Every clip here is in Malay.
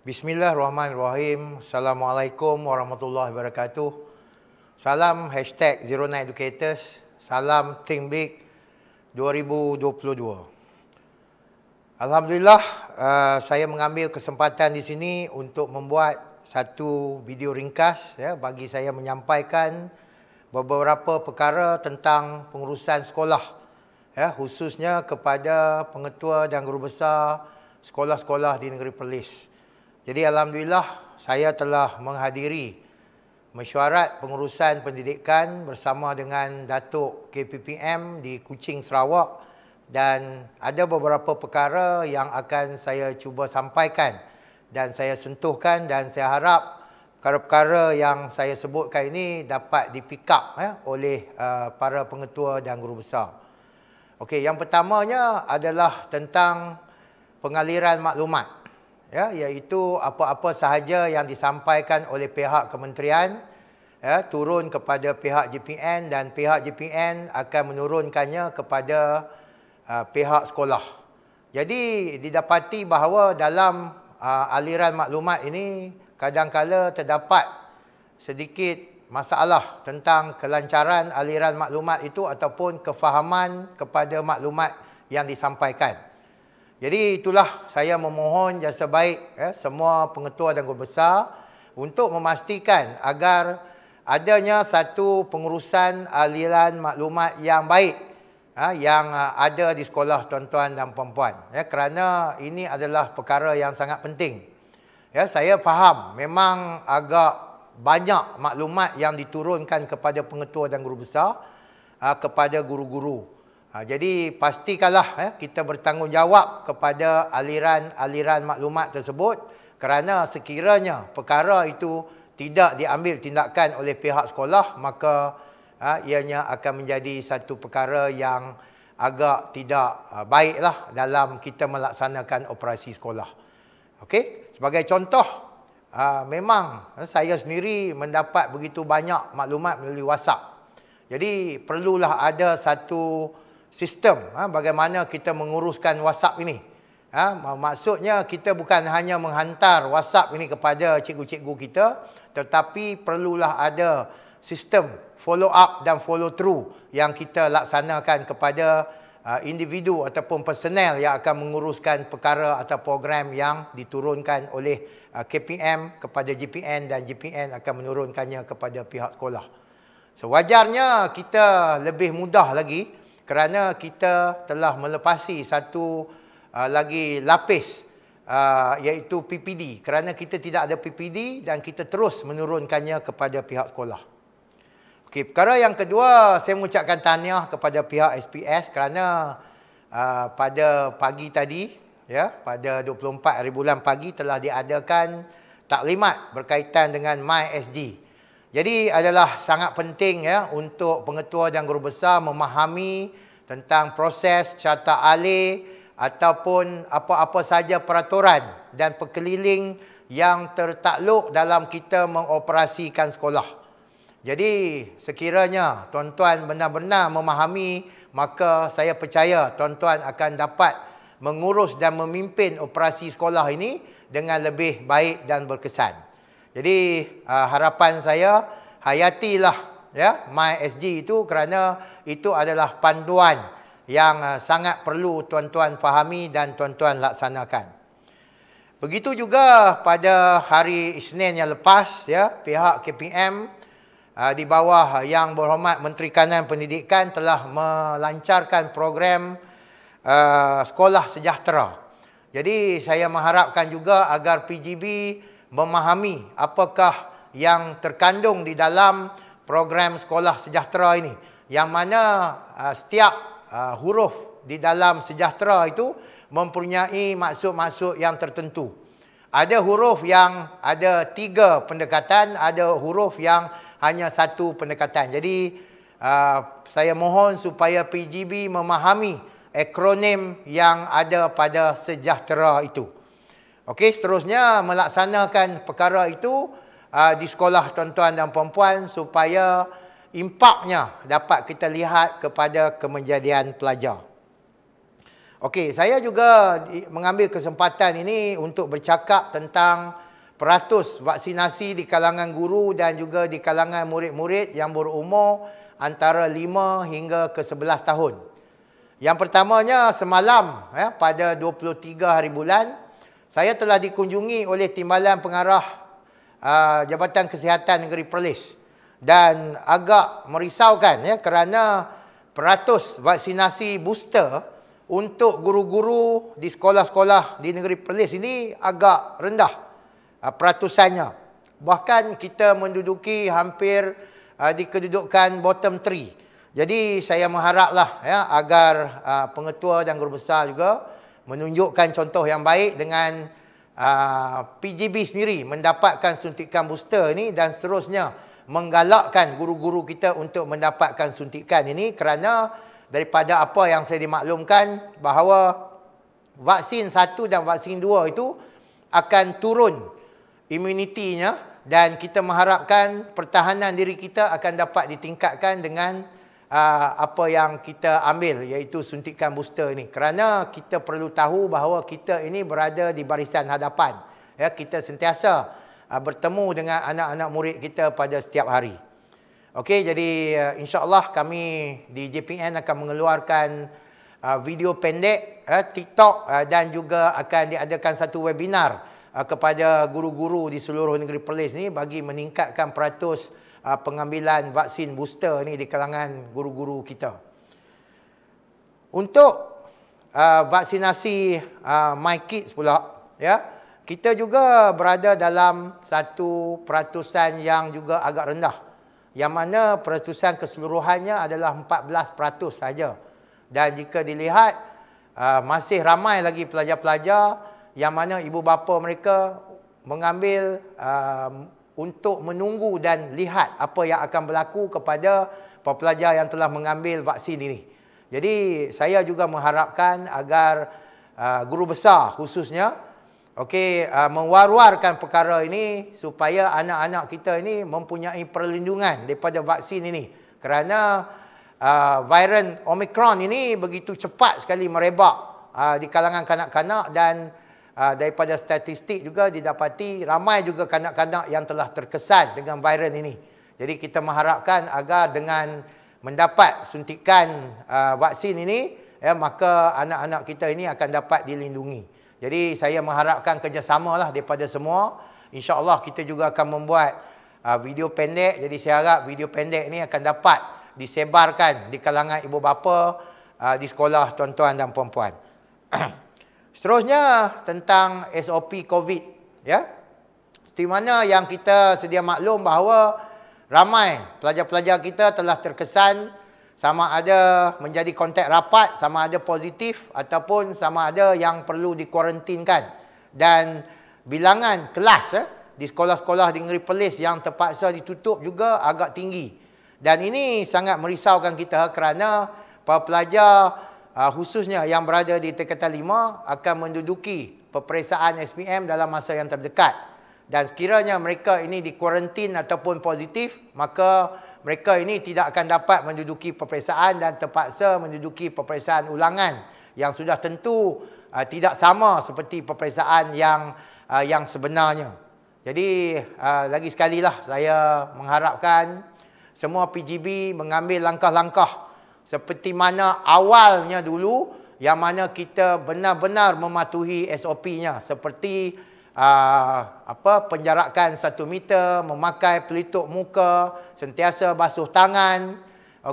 Bismillahirrahmanirrahim. Assalamualaikum warahmatullahi wabarakatuh. Salam #Zero9Educators. Salam Think Big 2022. Alhamdulillah, saya mengambil kesempatan di sini untuk membuat satu video ringkas bagi saya menyampaikan beberapa perkara tentang pengurusan sekolah, khususnya kepada pengetua dan guru besar sekolah-sekolah di negeri Perlis. Jadi alhamdulillah saya telah menghadiri mesyuarat pengurusan pendidikan bersama dengan Datuk KPPM di Kuching, Sarawak, dan ada beberapa perkara yang akan saya cuba sampaikan dan saya sentuhkan, dan saya harap perkara-perkara yang saya sebutkan ini dapat di-pick up oleh para pengetua dan guru besar. Okey, yang pertamanya adalah tentang pengaliran maklumat, iaitu apa-apa sahaja yang disampaikan oleh pihak kementerian turun kepada pihak JPN, dan pihak JPN akan menurunkannya kepada pihak sekolah. Jadi didapati bahawa dalam aliran maklumat ini kadang-kala terdapat sedikit masalah tentang kelancaran aliran maklumat itu ataupun kefahaman kepada maklumat yang disampaikan. Jadi itulah saya memohon jasa baik semua pengetua dan guru besar untuk memastikan agar adanya satu pengurusan aliran maklumat yang baik yang ada di sekolah tuan-tuan dan puan-puan, kerana ini adalah perkara yang sangat penting. Saya faham memang agak banyak maklumat yang diturunkan kepada pengetua dan guru besar kepada guru-guru. Jadi pastikanlah kita bertanggungjawab kepada aliran-aliran maklumat tersebut, kerana sekiranya perkara itu tidak diambil tindakan oleh pihak sekolah, maka ianya akan menjadi satu perkara yang agak tidak baiklah dalam kita melaksanakan operasi sekolah. Okey, sebagai contoh, memang saya sendiri mendapat begitu banyak maklumat melalui WhatsApp. Jadi perlulah ada satu sistem bagaimana kita menguruskan WhatsApp ini. Maksudnya kita bukan hanya menghantar WhatsApp ini kepada cikgu-cikgu kita, tetapi perlulah ada sistem follow up dan follow through yang kita laksanakan kepada individu ataupun personel yang akan menguruskan perkara atau program yang diturunkan oleh KPM kepada JPN, dan JPN akan menurunkannya kepada pihak sekolah. Sewajarnya kita lebih mudah lagi kerana kita telah melepasi satu lagi lapis, iaitu PPD. Kerana kita tidak ada PPD dan kita terus menurunkannya kepada pihak sekolah. Okey, perkara yang kedua, saya mengucapkan tahniah kepada pihak SPS kerana pada pagi tadi, pada 24 hari bulan pagi telah diadakan taklimat berkaitan dengan MySG. Jadi adalah sangat penting untuk pengetua dan guru besar memahami tentang proses carta alih ataupun apa-apa saja peraturan dan perkeliling yang tertakluk dalam kita mengoperasikan sekolah. Jadi sekiranya tuan-tuan benar-benar memahami, maka saya percaya tuan-tuan akan dapat mengurus dan memimpin operasi sekolah ini dengan lebih baik dan berkesan. Jadi harapan saya, hayatilah MySG itu, kerana itu adalah panduan yang sangat perlu tuan-tuan fahami dan tuan-tuan laksanakan. Begitu juga pada hari Isnin yang lepas, pihak KPM di bawah Yang Berhormat Menteri Kanan Pendidikan telah melancarkan program Sekolah Sejahtera. Jadi saya mengharapkan juga agar PGB memahami apakah yang terkandung di dalam program Sekolah Sejahtera ini, yang mana setiap huruf di dalam sejahtera itu mempunyai maksud-maksud yang tertentu. Ada huruf yang ada 3 pendekatan, ada huruf yang hanya 1 pendekatan. Jadi saya mohon supaya PGB memahami akronim yang ada pada sejahtera itu. Okey, seterusnya melaksanakan perkara itu di sekolah tuan-tuan dan puan-puan supaya impaknya dapat kita lihat kepada kemenjadian pelajar. Okey, saya juga mengambil kesempatan ini untuk bercakap tentang peratus vaksinasi di kalangan guru dan juga di kalangan murid-murid yang berumur antara 5 hingga ke 11 tahun. Yang pertamanya semalam pada 23 hari bulan, saya telah dikunjungi oleh Timbalan Pengarah Jabatan Kesihatan Negeri Perlis dan agak merisaukan kerana peratus vaksinasi booster untuk guru-guru di sekolah-sekolah di negeri Perlis ini agak rendah peratusannya. Bahkan kita menduduki hampir di kedudukan bottom 3. Jadi saya mengharaplah agar pengetua dan guru besar juga menunjukkan contoh yang baik dengan PGB sendiri mendapatkan suntikan booster ini dan seterusnya menggalakkan guru-guru kita untuk mendapatkan suntikan ini kerana daripada apa yang saya dimaklumkan bahawa vaksin 1 dan vaksin 2 itu akan turun imunitinya dan kita mengharapkan pertahanan diri kita akan dapat ditingkatkan dengan apa yang kita ambil iaitu suntikan booster ini. Kerana kita perlu tahu bahawa kita ini berada di barisan hadapan. Kita sentiasa bertemu dengan anak-anak murid kita pada setiap hari. Okey, jadi insya-Allah kami di JPN akan mengeluarkan video pendek, TikTok dan juga akan diadakan satu webinar kepada guru-guru di seluruh negeri Perlis ni bagi meningkatkan peratus pengambilan vaksin booster ni di kalangan guru-guru kita. Untuk vaksinasi MyKids pula, kita juga berada dalam satu peratusan yang juga agak rendah. Yang mana peratusan keseluruhannya adalah 14% saja. Dan jika dilihat, masih ramai lagi pelajar-pelajar yang mana ibu bapa mereka mengambil untuk menunggu dan lihat apa yang akan berlaku kepada pelajar yang telah mengambil vaksin ini. Jadi saya juga mengharapkan agar guru besar khususnya mewar-warkan perkara ini supaya anak-anak kita ini mempunyai perlindungan daripada vaksin ini. Kerana varian Omicron ini begitu cepat sekali merebak di kalangan kanak-kanak dan daripada statistik juga didapati ramai juga kanak-kanak yang telah terkesan dengan varian ini. Jadi kita mengharapkan agar dengan mendapat suntikan vaksin ini, maka anak-anak kita ini akan dapat dilindungi. Jadi saya mengharapkan kerjasamalah daripada semua. InsyaAllah kita juga akan membuat video pendek. Jadi saya harap video pendek ini akan dapat disebarkan di kalangan ibu bapa di sekolah tuan-tuan dan puan-puan. Seterusnya tentang SOP COVID. Di mana yang kita sedia maklum bahawa ramai pelajar-pelajar kita telah terkesan sama ada menjadi kontak rapat, sama ada positif ataupun sama ada yang perlu dikuarantinkan. Dan bilangan kelas di sekolah-sekolah di negeri Perlis yang terpaksa ditutup juga agak tinggi. Dan ini sangat merisaukan kita kerana para pelajar khususnya yang berada di tingkatan 5 akan menduduki peperiksaan SPM dalam masa yang terdekat. Dan sekiranya mereka ini dikuarantin ataupun positif, maka mereka ini tidak akan dapat menduduki peperiksaan dan terpaksa menduduki peperiksaan ulangan yang sudah tentu tidak sama seperti peperiksaan yang sebenarnya. Jadi lagi sekali lah saya mengharapkan semua PGB mengambil langkah-langkah seperti mana awalnya dulu yang mana kita benar-benar mematuhi SOP-nya seperti penjarakan 1 meter, memakai pelitup muka, sentiasa basuh tangan,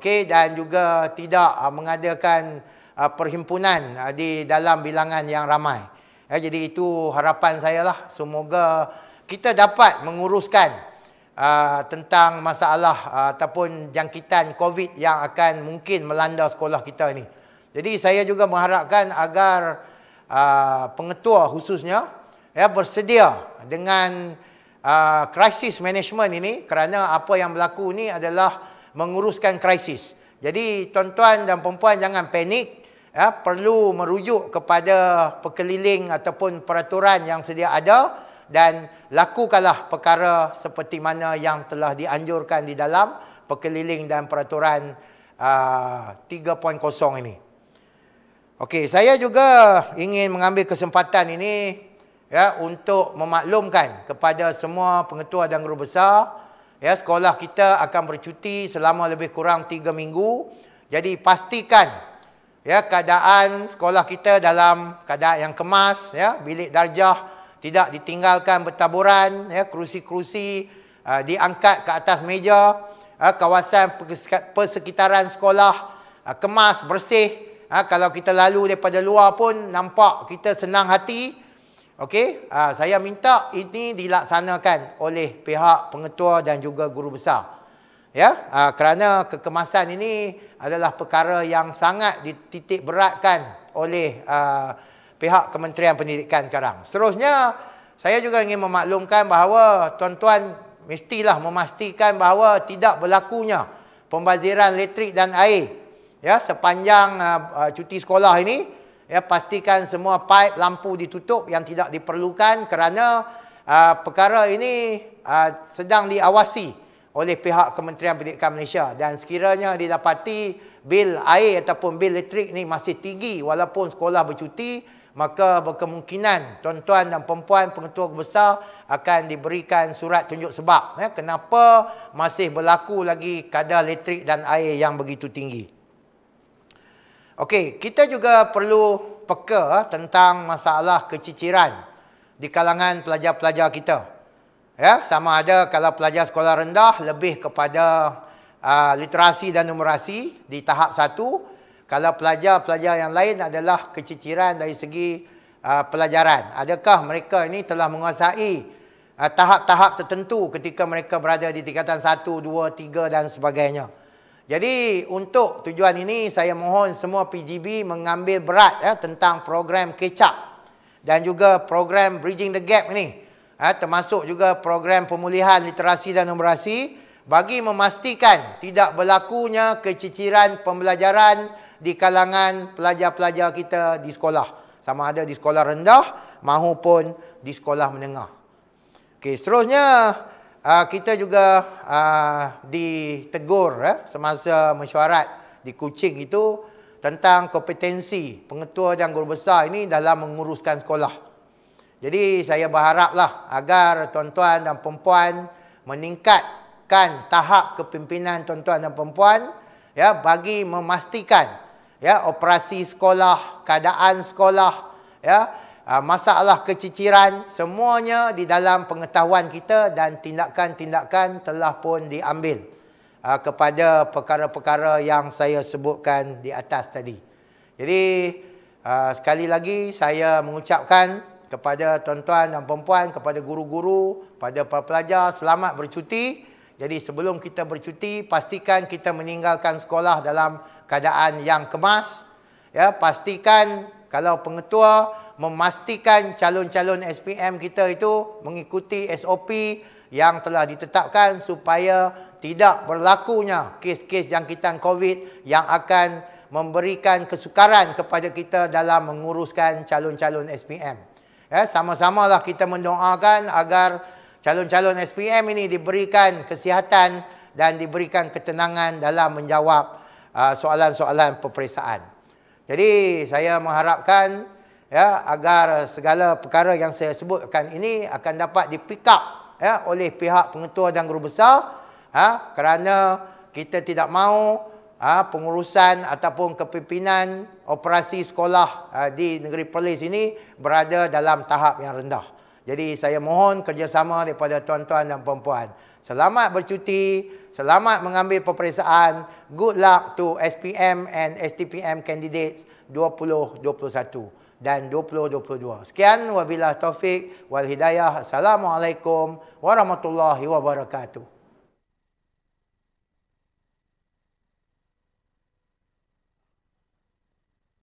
dan juga tidak mengadakan perhimpunan di dalam bilangan yang ramai. Jadi itu harapan saya lah, semoga kita dapat menguruskan tentang masalah ataupun jangkitan COVID yang akan mungkin melanda sekolah kita ni. Jadi saya juga mengharapkan agar pengetua khususnya bersedia dengan crisis management ini kerana apa yang berlaku ni adalah menguruskan krisis. Jadi tuan-tuan dan puan-puan jangan panik, perlu merujuk kepada perkeliling ataupun peraturan yang sedia ada dan lakukanlah perkara seperti mana yang telah dianjurkan di dalam perkeliling dan peraturan 3.0 ini. Okey, saya juga ingin mengambil kesempatan ini ya untuk memaklumkan kepada semua pengetua dan guru besar, ya, sekolah kita akan bercuti selama lebih kurang 3 minggu. Jadi pastikan ya keadaan sekolah kita dalam keadaan yang kemas, ya, bilik darjah tidak ditinggalkan bertaburan, ya, kerusi-kerusi diangkat ke atas meja, kawasan persekitaran sekolah kemas, bersih. Kalau kita lalu daripada luar pun nampak kita senang hati. Okey, saya minta ini dilaksanakan oleh pihak pengetua dan juga guru besar. Ya, kerana kekemasan ini adalah perkara yang sangat dititik beratkan oleh pihak Kementerian Pendidikan sekarang. Seterusnya, saya juga ingin memaklumkan bahawa tuan-tuan mestilah memastikan bahawa tidak berlakunya pembaziran elektrik dan air. Ya, sepanjang cuti sekolah ini, ya, pastikan semua paip lampu ditutup yang tidak diperlukan kerana perkara ini sedang diawasi oleh pihak Kementerian Pendidikan Malaysia, dan sekiranya didapati bil air ataupun bil elektrik ni masih tinggi walaupun sekolah bercuti, maka berkemungkinan tuan-tuan dan puan-puan pengetua besar akan diberikan surat tunjuk sebab, ya, kenapa masih berlaku lagi kadar elektrik dan air yang begitu tinggi. Okey, kita juga perlu peka tentang masalah keciciran di kalangan pelajar-pelajar kita. Ya, sama ada kalau pelajar sekolah rendah lebih kepada literasi dan numerasi di tahap 1. Kalau pelajar-pelajar yang lain adalah keciciran dari segi pelajaran. Adakah mereka ini telah menguasai tahap-tahap tertentu ketika mereka berada di tingkatan 1, 2, 3 dan sebagainya. Jadi untuk tujuan ini saya mohon semua PGB mengambil berat, ya, tentang program catch up dan juga program bridging the gap ini, termasuk juga program pemulihan literasi dan numerasi bagi memastikan tidak berlakunya keciciran pembelajaran di kalangan pelajar-pelajar kita di sekolah, sama ada di sekolah rendah maupun di sekolah menengah. Okey, seterusnya kita juga ditegur semasa mesyuarat di Kuching itu tentang kompetensi pengetua dan guru besar ini dalam menguruskan sekolah. Jadi saya berharaplah agar tuan-tuan dan puan-puan meningkatkan tahap kepimpinan tuan-tuan dan puan-puan, ya, bagi memastikan, ya, operasi sekolah, keadaan sekolah, ya, masalah keciciran semuanya di dalam pengetahuan kita dan tindakan-tindakan telah pun diambil kepada perkara-perkara yang saya sebutkan di atas tadi. Jadi sekali lagi saya mengucapkan kepada tuan-tuan dan puan-puan, kepada guru-guru, pada para pelajar, selamat bercuti. Jadi sebelum kita bercuti, pastikan kita meninggalkan sekolah dalam keadaan yang kemas. Ya, pastikan kalau pengetua memastikan calon-calon SPM kita itu mengikuti SOP yang telah ditetapkan supaya tidak berlakunya kes-kes jangkitan COVID yang akan memberikan kesukaran kepada kita dalam menguruskan calon-calon SPM. Ya, sama-samalah kita mendoakan agar calon-calon SPM ini diberikan kesihatan dan diberikan ketenangan dalam menjawab soalan-soalan peperiksaan. Jadi saya mengharapkan, ya, agar segala perkara yang saya sebutkan ini akan dapat di-pick up, ya, oleh pihak pengetua dan guru besar, kerana kita tidak mahu pengurusan ataupun kepimpinan operasi sekolah di negeri Perlis ini berada dalam tahap yang rendah. Jadi saya mohon kerjasama daripada tuan-tuan dan puan-puan. Selamat bercuti, selamat mengambil peperiksaan. Good luck to SPM and STPM candidates 2021 dan 2022. Sekian, wabillahi taufik wal hidayah. Assalamualaikum warahmatullahi wabarakatuh.